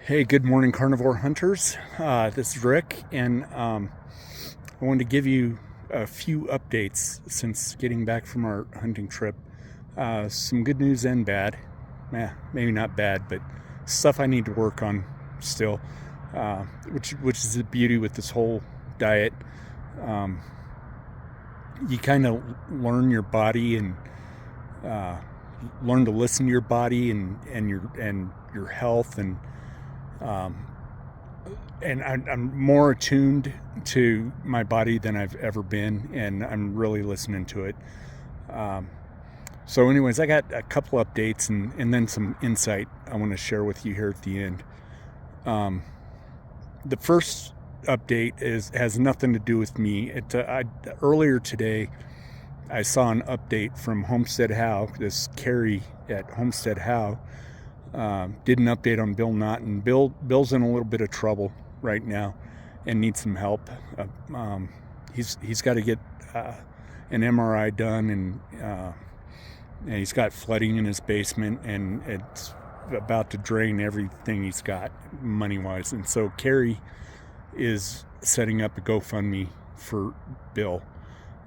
Hey, good morning, carnivore hunters. This is Rick, and I wanted to give you a few updates since getting back from our hunting trip. Some good news and bad. Maybe not bad, but stuff I need to work on still, which is the beauty with this whole diet. Um, you kind of learn your body and uh, learn to listen to your body and your health um, and I'm more attuned to my body than I've ever been, and I'm really listening to it. Um, so, anyways, I got a couple updates and then some insight I want to share with you here at the end. Um, the first update has nothing to do with me. Earlier today, I saw an update from Homestead How. This Carrie at Homestead How did an update on Bill Nott, and Bill's in a little bit of trouble right now and needs some help. He's got to get an MRI done, and he's got flooding in his basement, and it's about to drain everything he's got money wise. And so Carrie is setting up a GoFundMe for Bill.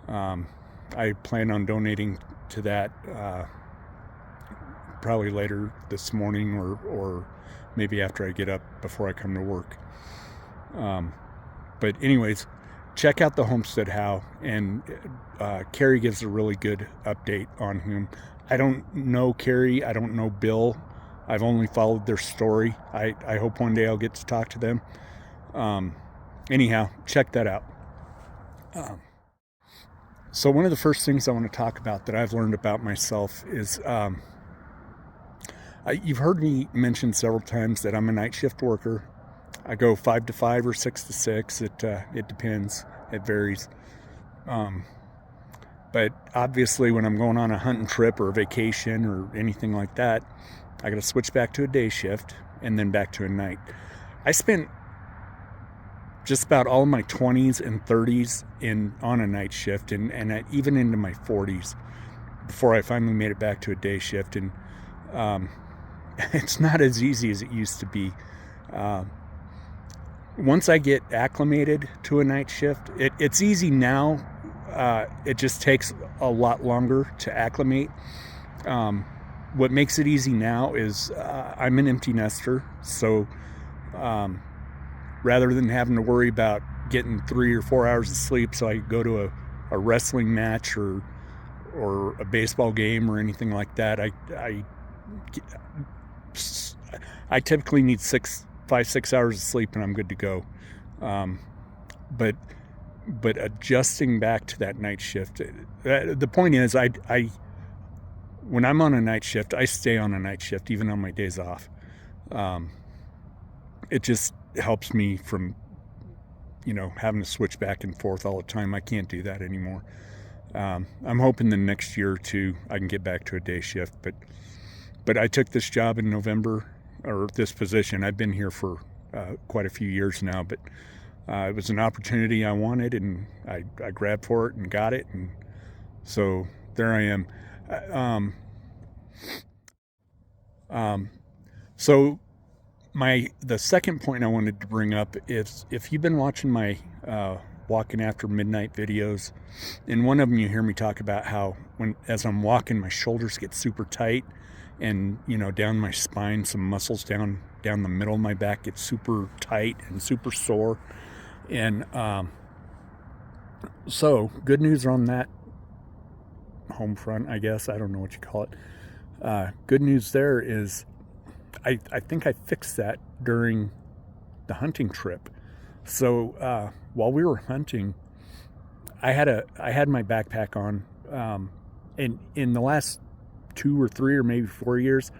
I plan on donating to that probably later this morning, or maybe after I get up before I come to work. But anyways, check out the Homestead How, and Carrie gives a really good update on him. I don't know Carrie. I don't know Bill. I've only followed their story. I hope one day I'll get to talk to them. Anyhow, check that out. So one of the first things I want to talk about that I've learned about myself is you've heard me mention several times that I'm a night shift worker. I go 5 to 5 or 6 to 6. It depends. It varies. But obviously, when I'm going on a hunting trip or a vacation or anything like that, I got to switch back to a day shift and then back to a night. I spent just about all of my 20s and 30s on a night shift, and even into my 40s before I finally made it back to a day shift. And it's not as easy as it used to be. Once I get acclimated to a night shift, it's easy now. It just takes a lot longer to acclimate. What makes it easy now is I'm an empty nester, so rather than having to worry about getting 3 or 4 hours of sleep so I go to a wrestling match or a baseball game or anything like that, I typically need 5-6 hours of sleep and I'm good to go. But adjusting back to that night shift, the point is, when I'm on a night shift, I stay on a night shift even on my days off. It just helps me from having to switch back and forth all the time. I can't do that anymore. I'm hoping the next year or two I can get back to a day shift, but I took this job in November, or this position. I've been here for quite a few years now, but it was an opportunity I wanted, and I grabbed for it and got it, and so there I am. So the second point I wanted to bring up is, if you've been watching my walking after midnight videos, in one of them you hear me talk about how as I'm walking, my shoulders get super tight, and down my spine, some muscles down the middle of my back get super tight and super sore. And so good news on that home front, I guess. I don't know what you call it. Good news there is I think I fixed that during the hunting trip. So while we were hunting, I had my backpack on. And in the last 2 or 3 or maybe 4 years,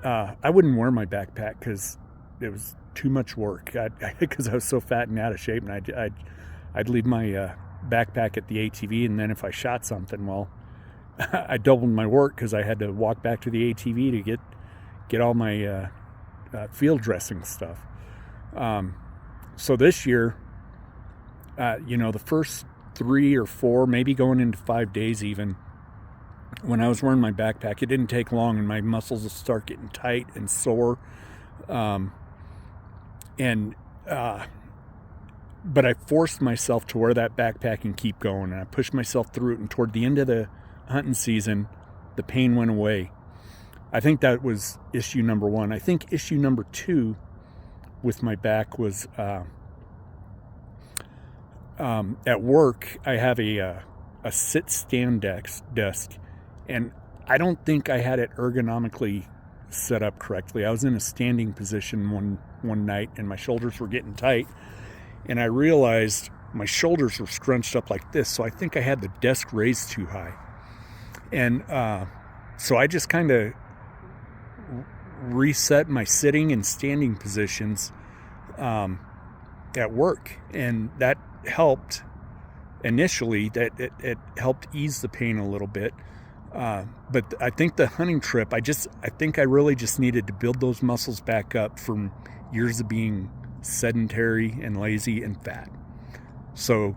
I wouldn't wear my backpack because it was too much work. Because I was so fat and out of shape, and I'd leave my backpack at the ATV, and then if I shot something, well, I doubled my work because I had to walk back to the ATV to get all my field dressing stuff. So this year, the first 3 or 4, maybe going into 5 days even, when I was wearing my backpack, it didn't take long and my muscles would start getting tight and sore. And but I forced myself to wear that backpack and keep going, and I pushed myself through it, and toward the end of the hunting season, the pain went away. I think that was issue number one. I think issue number two with my back was at work. I have a sit-stand desk, and I don't think I had it ergonomically set up correctly. I was in a standing position one night, and my shoulders were getting tight, and I realized my shoulders were scrunched up like this, so I think I had the desk raised too high. And so I just kind of reset my sitting and standing positions at work, and that helped initially. That it helped ease the pain a little bit, but I think the hunting trip, I think I really just needed to build those muscles back up from years of being sedentary and lazy and fat. So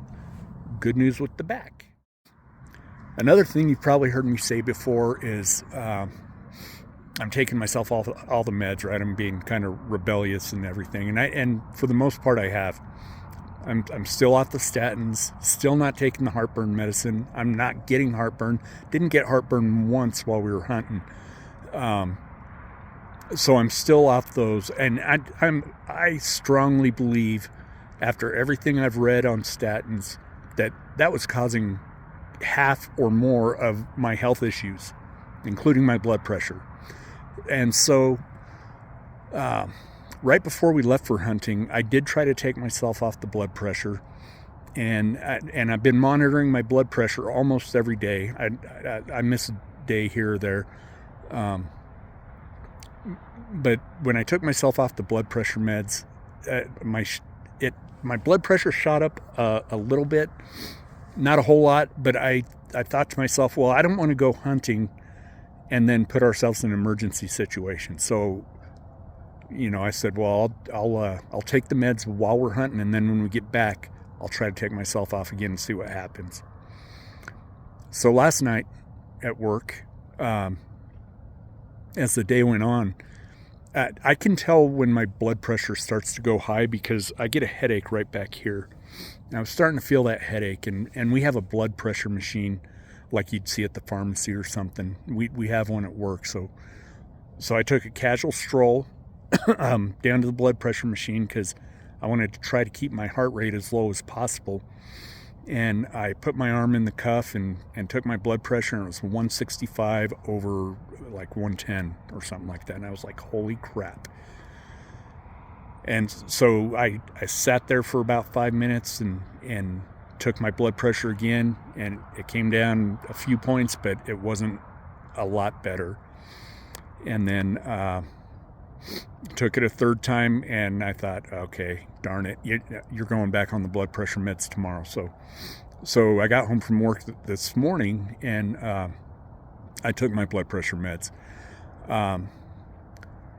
good news with the back. Another thing you've probably heard me say before is I'm taking myself off all the meds, right? I'm being kind of rebellious and everything, and for the most part I have. I'm still off the statins, still not taking the heartburn medicine. I'm not getting heartburn. Didn't get heartburn once while we were hunting. So I'm still off those, and I strongly believe, after everything I've read on statins, that was causing half or more of my health issues, including my blood pressure. And so right before we left for hunting, I did try to take myself off the blood pressure, and I've been monitoring my blood pressure almost every day. I miss a day here or there, but when I took myself off the blood pressure meds, my blood pressure shot up a little bit, not a whole lot, but I thought to myself, well, I don't want to go hunting and then put ourselves in an emergency situation. So, I said, well, I'll take the meds while we're hunting, and then when we get back, I'll try to take myself off again and see what happens. So last night at work, as the day went on, I can tell when my blood pressure starts to go high because I get a headache right back here. And I was starting to feel that headache, and we have a blood pressure machine like you'd see at the pharmacy or something. We have one at work, so I took a casual stroll down to the blood pressure machine because I wanted to try to keep my heart rate as low as possible. And I put my arm in the cuff and took my blood pressure, and it was 165 over like 110 or something like that. And I was like, holy crap. And so I sat there for about 5 minutes and took my blood pressure again, and it came down a few points, but it wasn't a lot better. And then took it a third time, and I thought, okay, darn it, you're going back on the blood pressure meds tomorrow. So I got home from work this morning, and I took my blood pressure meds.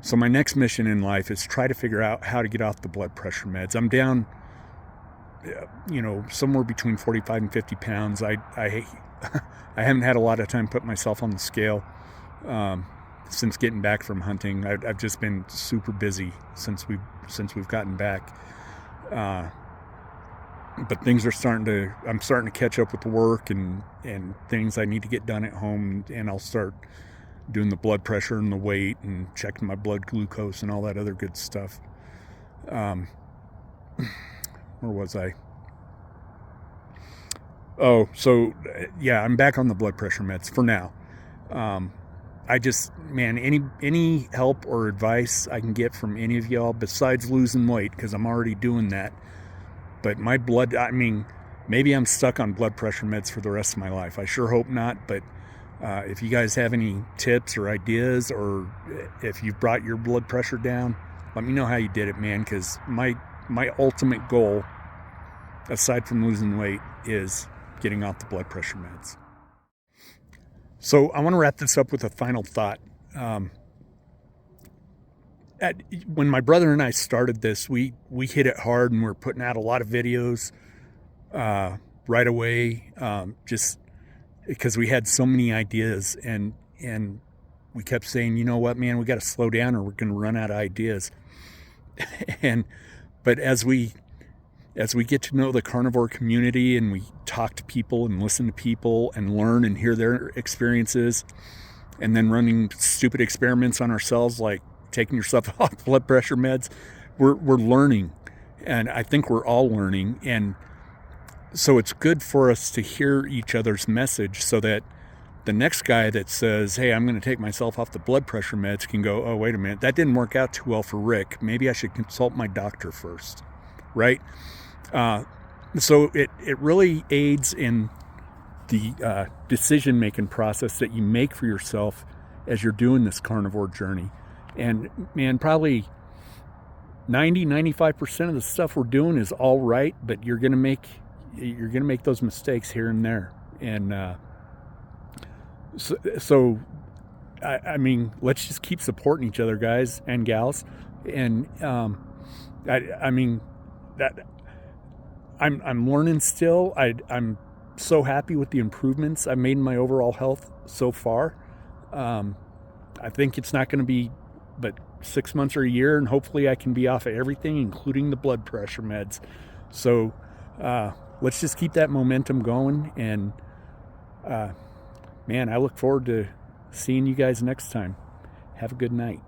So my next mission in life is try to figure out how to get off the blood pressure meds. I'm down, somewhere between 45 and 50 pounds. I haven't had a lot of time put myself on the scale since getting back from hunting. I've just been super busy since we've gotten back. But things are I'm starting to catch up with the work and things I need to get done at home, and I'll start doing the blood pressure and the weight and checking my blood glucose and all that other good stuff. Where was I? Oh, so yeah, I'm back on the blood pressure meds for now. I just, man, any help or advice I can get from any of y'all besides losing weight, because I'm already doing that. But my blood, maybe I'm stuck on blood pressure meds for the rest of my life. I sure hope not, but if you guys have any tips or ideas, or if you've brought your blood pressure down, let me know how you did it, man, because my ultimate goal, aside from losing weight, is getting off the blood pressure meds. So I want to wrap this up with a final thought. When my brother and I started this, we hit it hard, and we're putting out a lot of videos right away, just because we had so many ideas, and we kept saying, you know what, man, we got to slow down or we're going to run out of ideas. But as we get to know the carnivore community and we talk to people and listen to people and learn and hear their experiences, and then running stupid experiments on ourselves, like taking yourself off blood pressure meds, we're learning. And I think we're all learning. And so it's good for us to hear each other's message so that the next guy that says, hey, I'm going to take myself off the blood pressure meds can go, oh, wait a minute, that didn't work out too well for Rick. Maybe I should consult my doctor first, right? So it really aids in the decision-making process that you make for yourself as you're doing this carnivore journey. And man, probably 95% of the stuff we're doing is all right, but you're gonna make those mistakes here and there. And so I mean, let's just keep supporting each other, guys and gals. And I mean that I'm learning still. I'm so happy with the improvements I've made in my overall health so far. I think it's not going to be but 6 months or a year, and hopefully I can be off of everything, including the blood pressure meds. So let's just keep that momentum going. And man, I look forward to seeing you guys next time. Have a good night.